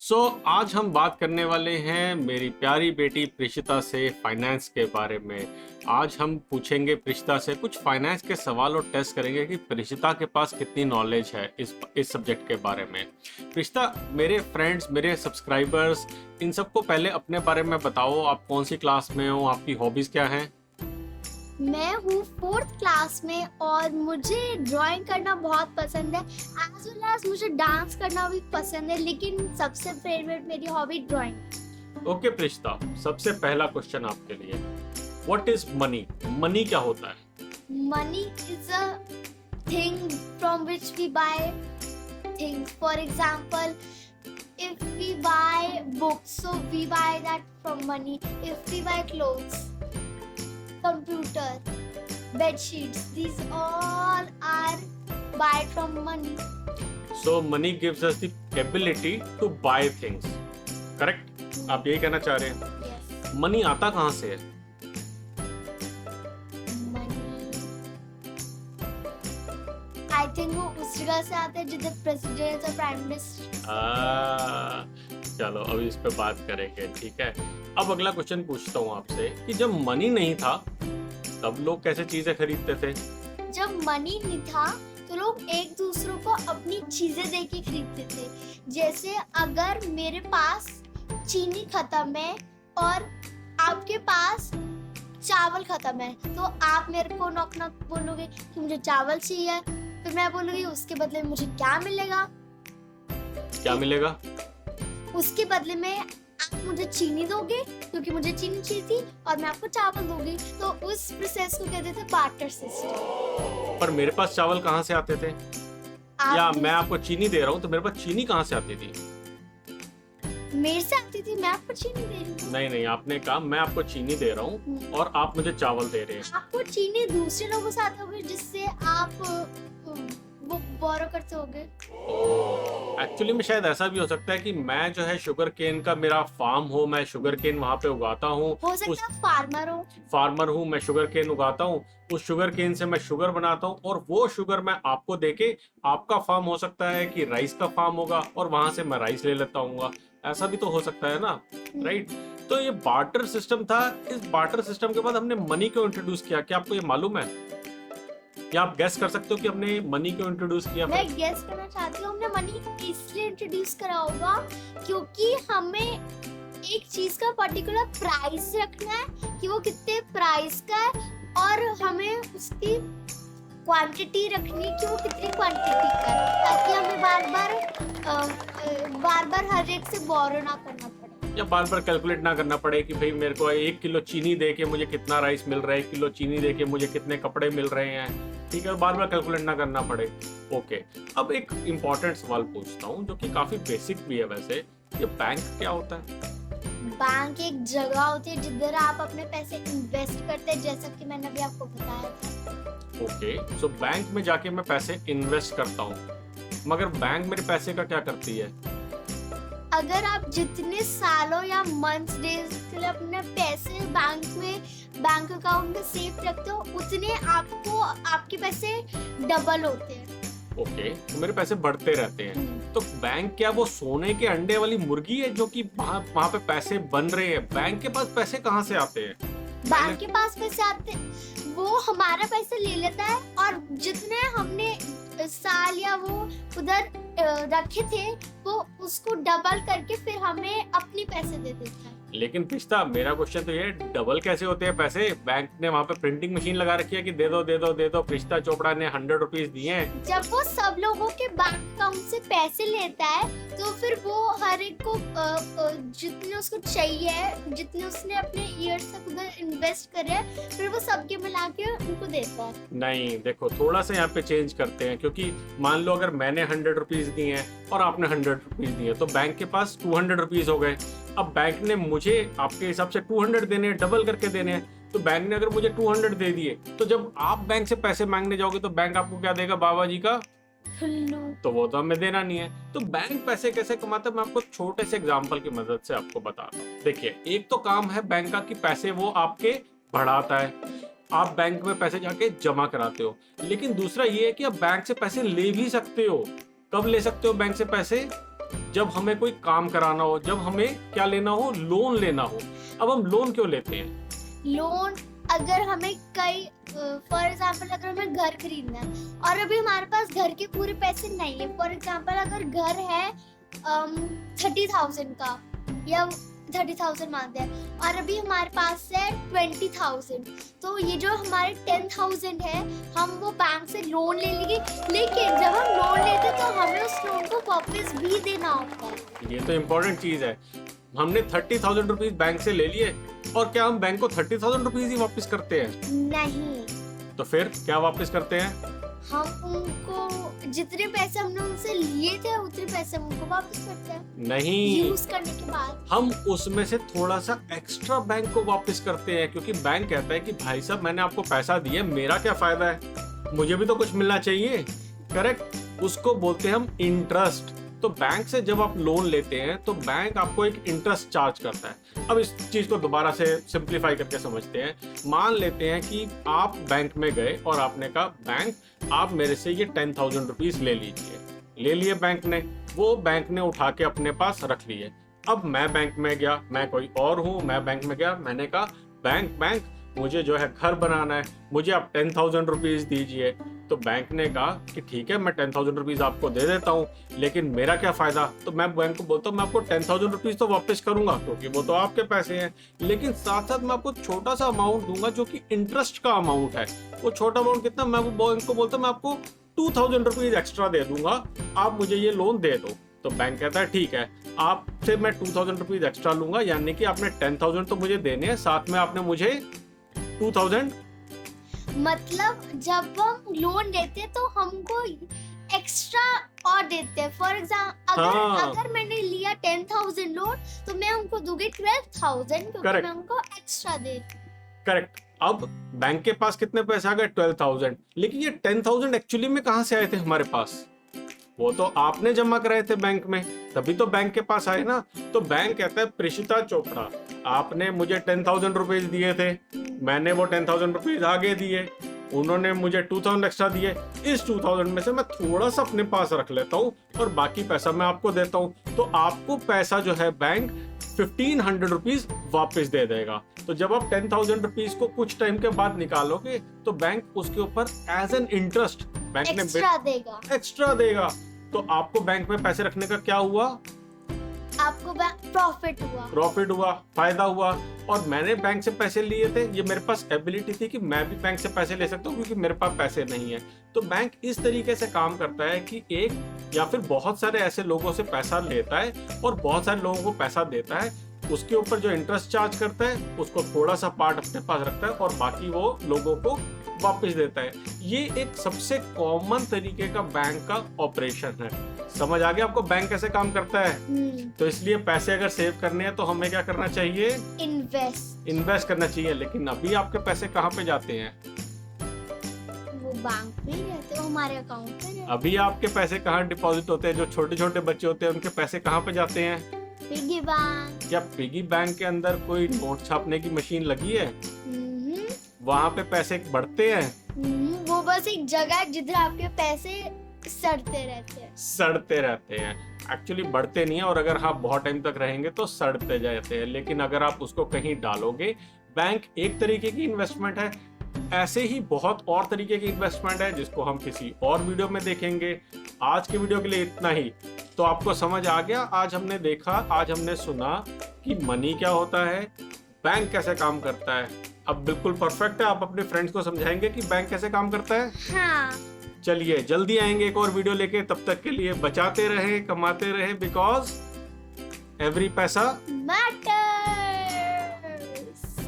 आज हम बात करने वाले हैं मेरी प्यारी बेटी प्रिशिता से फाइनेंस के बारे में। आज हम पूछेंगे प्रिशिता से कुछ फाइनेंस के सवाल और टेस्ट करेंगे कि प्रिशिता के पास कितनी नॉलेज है इस सब्जेक्ट के बारे में। प्रिशिता, मेरे फ्रेंड्स, मेरे सब्सक्राइबर्स, इन सबको पहले अपने बारे में बताओ। आप कौन सी क्लास में हो, आपकी हॉबीज क्या हैं? मैं हूँ 4th क्लास में और मुझे ड्राइंग करना बहुत पसंद है। एज वेल एज मुझे डांस करना भी पसंद है, लेकिन सबसे फेवरेट मेरी हॉबी ड्राइंग। ओके प्रिशिता, सबसे पहला क्वेश्चन आपके लिए, व्हाट इज मनी? मनी क्या होता है? Money is a thing from which we buy things. For example, if we buy books, so we buy that from money. If we buy clothes, computer, bed sheets, these all are buy from money. So money gives us the ability to buy things. Correct? आप यही कहना चाह रहे हैं? Yes. Money आता कहाँ से है? I think वो उस जगह से आते हैं जिधर प्रेसिडेंट और प्राइम मिनिस्टर। चलो अभी इस पे बात करेंगे, ठीक है। अब अगला क्वेश्चन पूछता हूँ आपसे कि जब मनी नहीं था तब लोग कैसे चीजें खरीदते थे? जब मनी नहीं था तो लोग एक दूसरों को अपनी चीजें दे के खरीदते थे। जैसे अगर मेरे पास चीनी खत्म है और आपके पास चावल खत्म है, तो आप मेरे को नॉक नॉक बोलोगे कि मुझे चावल चाहिए, फिर मैं बोलूंगी उसके बदले में मुझे क्या मिलेगा? क्या मिलेगा? उसके बदले में आप मुझे चीनी दोगे क्योंकि मुझे चीनी चाहिए थी, और मैं आपको चावल दूंगी। तो उस प्रोसेस को कहते थे बार्टर सिस्टम। पर मेरे पास चावल कहाँ से आते थे? या मैं आपको चीनी दे रहा हूँ तो मेरे पास चीनी कहाँ से आती थी? मेरे से आती थी, मैं आपको चीनी दे रही हूँ। नहीं, आपने कहा मैं आपको चीनी दे रहा हूँ और आप मुझे चावल दे रहे हैं। आपको चीनी दूसरे लोगों से आती होगी जिससे आप वो बोरो करते होगे। एक्चुअली में शायद ऐसा भी हो सकता है कि मैं जो है शुगर केन का मेरा फार्म हो, मैं शुगर केन वहाँ पे उगाता हूँ। हो सकता है फार्मर हूँ, मैं शुगर केन उगाता हूँ, उस शुगर केन से मैं शुगर बनाता हूँ और वो शुगर मैं आपको देके, आपका फार्म हो सकता है कि राइस का फार्म होगा और वहां से मैं राइस ले लेता हूँ। ऐसा भी तो हो सकता है ना, राइट? तो ये बार्टर सिस्टम था। इस बार्टर सिस्टम के बाद हमने मनी को इंट्रोड्यूस किया। क्या आपको ये मालूम है? क्या आप गेस कर सकते हो कि हमने मनी क्यों इंट्रोड्यूस किया? मैं गेस करना चाहती हूँ, हमने मनी इसलिए इंट्रोड्यूस करा होगा क्योंकि हमें एक चीज का पर्टिकुलर प्राइस रखना है कि वो कितने प्राइस का है, और हमें उसकी क्वांटिटी रखनी है कि वो कितनी क्वांटिटी का है, ताकि हमें बार बार हर एक से बोरो ना करना पड़े, या बार बार कैलकुलेट ना करना पड़े कि भाई मेरे को 1 किलो चीनी दे के मुझे कितना राइस मिल रहा है, 1 किलो चीनी दे के मुझे कितने कपड़े मिल रहे हैं, ठीक है? बार बार कैलकुलेट ना करना पड़े। ओके, अब एक इम्पोर्टेंट सवाल पूछता हूँ जो कि काफी बेसिक भी है वैसे। ये बैंक क्या होता है? बैंक एक जगह होती है जिधर आप अपने पैसे इन्वेस्ट करते हैं, जैसा कि मैंने अभी आपको बताया था। ओके, सो बैंक में जाके मैं पैसे इन्वेस्ट करता हूँ, मगर बैंक मेरे पैसे का क्या करती है? अगर आप जितने सालों या मंथ्स डेज के लिए अपने पैसे बैंक अकाउंट में सेफ रखते हो, उतने आपको आपके पैसे डबल होते हैं। ओके, तो मेरे पैसे बढ़ते रहते हैं। तो बैंक क्या वो सोने के अंडे वाली मुर्गी है जो कि वहां पे पैसे बन रहे हैं? बैंक के पास पैसे कहाँ से आते हैं? बैंक के पास पैसे आते हैं, वो हमारा पैसा ले लेता है, और जितने हमने साल या वो उधर रखे थे, वो उसको डबल करके फिर हमें अपने पैसे दे देता है। लेकिन पिस्ता, मेरा क्वेश्चन तो ये, डबल कैसे होते हैं पैसे? बैंक ने वहाँ पे प्रिंटिंग मशीन लगा रखी है कि दे दो दे दो दे दो। पिस्ता चोपड़ा ने 100 रुपीज दिए हैं। जब वो सब लोगों के बैंक अकाउंट से पैसे लेता है, तो फिर वो हर एक को जितने उसको चाहिए, जितने उसने अपने ईयर्स तक उधर इन्वेस्ट करे हैं, फिर वो सबके मिला के उनको देता है। नहीं, देखो थोड़ा सा यहाँ पे चेंज करते हैं, क्योंकि मान लो अगर मैंने 100 रुपीज दिए हैं और आपने 100 रुपीज दिए, तो बैंक के पास 200 रुपीज हो गए। अब बैंक ने मुझे आपके हिसाब से 200 देने हैं, डबल करके देने हैं। तो बैंक ने अगर मुझे 200 दे दिए, तो जब आप बैंक से पैसे मांगने जाओगे तो बैंक आपको क्या देगा? बाबा जी का तो वो तो हमें देना नहीं है। तो बैंक पैसे कैसे कमाता है, मैं आपको छोटे से एग्जांपल की मदद से आपको बताता हूँ। देखिए, एक तो काम है बैंक का कि पैसे वो आपके बढ़ाता है, आप बैंक में पैसे जाके जमा कराते हो। लेकिन दूसरा ये है कि आप बैंक से पैसे ले भी सकते हो। कब ले सकते हो बैंक से पैसे? जब हमें कोई काम कराना हो, जब हमें क्या लेना हो, लोन लेना हो। अब हम लोन क्यों लेते हैं? लोन अगर हमें कई फॉर एग्जाम्पल अगर हमें घर खरीदना है और अभी हमारे पास घर के पूरे पैसे नहीं है। फॉर एग्जाम्पल अगर घर है 30,000 का या 30,000 मानते हैं और अभी हमारे पास है 20,000, तो ये जो हमारे 10,000 है हम वो बैंक से लोन ले लेंगे। लेकिन जब हम लोन लेते तो हमें उस लोन को वापस भी देना होता है। ये तो इम्पोर्टेंट चीज है। हमने 30,000 रुपीज बैंक से ले लिए और क्या हम बैंक को 30,000 रुपीज ही वापस करते हैं? नहीं, तो फिर क्या वापस करते हैं? हम उनको जितने पैसे हमने उनसे लिए थे उतने पैसे हम उनको वापस करते हैं नहीं, यूज करने के बाद। हम उसमें से थोड़ा सा एक्स्ट्रा बैंक को वापस करते हैं, क्योंकि बैंक कहता है कि भाई साहब मैंने आपको पैसा दिया, मेरा क्या फायदा है, मुझे भी तो कुछ मिलना चाहिए। करेक्ट, उसको बोलते हैं हम इंटरेस्ट। तो बैंक से जब आप लोन लेते हैं तो बैंक आपको एक इंटरेस्ट चार्ज करता है। अब इस चीज को दोबारा से सिंप्लीफाई करके समझते हैं। मान लेते हैं कि आप बैंक में गए और आपने कहा बैंक आप मेरे से ये 10,000 रुपीज ले लीजिए। ले लिए बैंक ने, वो बैंक ने उठा के अपने पास रख लिए। अब मैं बैंक में गया, मैं कोई और हूँ, मैं बैंक में गया, मैंने कहा बैंक मुझे जो है घर बनाना है, मुझे आप 10,000 रुपीज दीजिए। तो बैंक ने कहा कि ठीक है मैं 10,000 रुपीज आपको दे देता हूँ, लेकिन मेरा क्या फायदा। तो मैं बैंक को बोलता हूँ मैं आपको 10,000 रुपीज तो वापस करूंगा क्योंकि वो तो आपके पैसे हैं, लेकिन साथ साथ मैं आपको छोटा सा अमाउंट दूंगा जो कि इंटरेस्ट का अमाउंट है। वो छोटा अमाउंट कितना, मैं वो बैंक को बोलता हूँ मैं आपको 2,000 रुपीज एक्स्ट्रा दे दूंगा, आप मुझे ये लोन दे दो। तो बैंक कहता है ठीक है, आपसे मैं 2,000 रुपीज एक्स्ट्रा लूंगा, यानी कि आपने 10,000 तो मुझे देने हैं, साथ में आपने मुझे 2,000। मतलब जब हम लोन लेते हैं तो हमको एक्स्ट्रा और देते हैं। फॉर एग्जाम्पल अगर मैंने लिया 10,000 लोन तो मैं उनको दूंगी 12,000 क्योंकि मैं उनको एक्स्ट्रा दे। करेक्ट। अब बैंक के पास कितने पैसे आ गए? 12,000। लेकिन ये 10,000 एक्चुअली में कहाँ से आए थे हमारे पास? वो तो आपने जमा कराए थे बैंक में, तभी तो बैंक के पास आए ना। तो बैंक कहता है प्रेषिता चोपड़ा आपने मुझे 10,000 रुपीज दिए थे, मैंने वो 10,000 रुपीज आगे दिए, उन्होंने मुझे 2,000 एक्स्ट्रा दिए। इस 2,000 में से मैं थोड़ा सा अपने पास रख लेता हूँ और बाकी पैसा मैं आपको देता हूँ। तो आपको पैसा जो है बैंक 1,500 रुपीज वापस दे देगा। तो जब आप 10,000 रुपीज को कुछ टाइम के बाद निकालोगे तो बैंक उसके ऊपर एज एन इंटरेस्ट बैंक ने एक्स्ट्रा देगा। तो आपको बैंक में पैसे रखने का क्या हुआ? आपको प्रॉफिट हुआ, फायदा हुआ। और मैंने बैंक से पैसे लिए थे, ये मेरे पास एबिलिटी थी कि मैं भी बैंक से पैसे ले सकता हूँ क्योंकि मेरे पास पैसे नहीं है। तो बैंक इस तरीके से काम करता है कि एक या फिर बहुत सारे ऐसे लोगों से पैसा लेता है और बहुत सारे लोगों को पैसा देता है, उसके ऊपर जो इंटरेस्ट चार्ज करता है उसको थोड़ा सा पार्ट अपने पास रखता है और बाकी वो लोगों को वापस देता है। ये एक सबसे कॉमन तरीके का बैंक का ऑपरेशन है। समझ आ गया आपको बैंक कैसे काम करता है? तो इसलिए पैसे अगर सेव करने हैं तो हमें क्या करना चाहिए? इन्वेस्ट करना चाहिए। लेकिन अभी आपके पैसे कहाँ पे जाते हैं? वो बैंक में रहते हैं, हमारे अकाउंट में रहते हैं। अभी आपके पैसे कहाँ डिपॉजिट होते हैं? जो छोटे छोटे बच्चे होते हैं उनके पैसे कहाँ पे जाते हैं? Piggy bank. क्या पिगी बैंक के अंदर कोई नोट छापने की मशीन लगी है? वहाँ पे पैसे बढ़ते हैं? वो बस एक जगह है जिधर आपके पैसे सड़ते रहते हैं। एक्चुअली बढ़ते नहीं है, और अगर आप बहुत टाइम तक रहेंगे तो सड़ते जाते हैं। लेकिन अगर आप उसको कहीं डालोगे, बैंक एक तरीके की इन्वेस्टमेंट है। ऐसे ही बहुत और तरीके की इन्वेस्टमेंट है जिसको हम किसी और वीडियो में देखेंगे। आज के वीडियो के लिए इतना ही। तो आपको समझ आ गया, आज हमने देखा, आज हमने सुना कि मनी क्या होता है, बैंक कैसे काम करता है। अब बिल्कुल परफेक्ट है। आप अपने फ्रेंड्स को समझाएंगे कि बैंक कैसे काम करता है? हाँ। चलिए जल्दी आएंगे एक और वीडियो लेके। तब तक के लिए बचाते रहे, कमाते रहे, बिकॉज एवरी पैसा मैटर।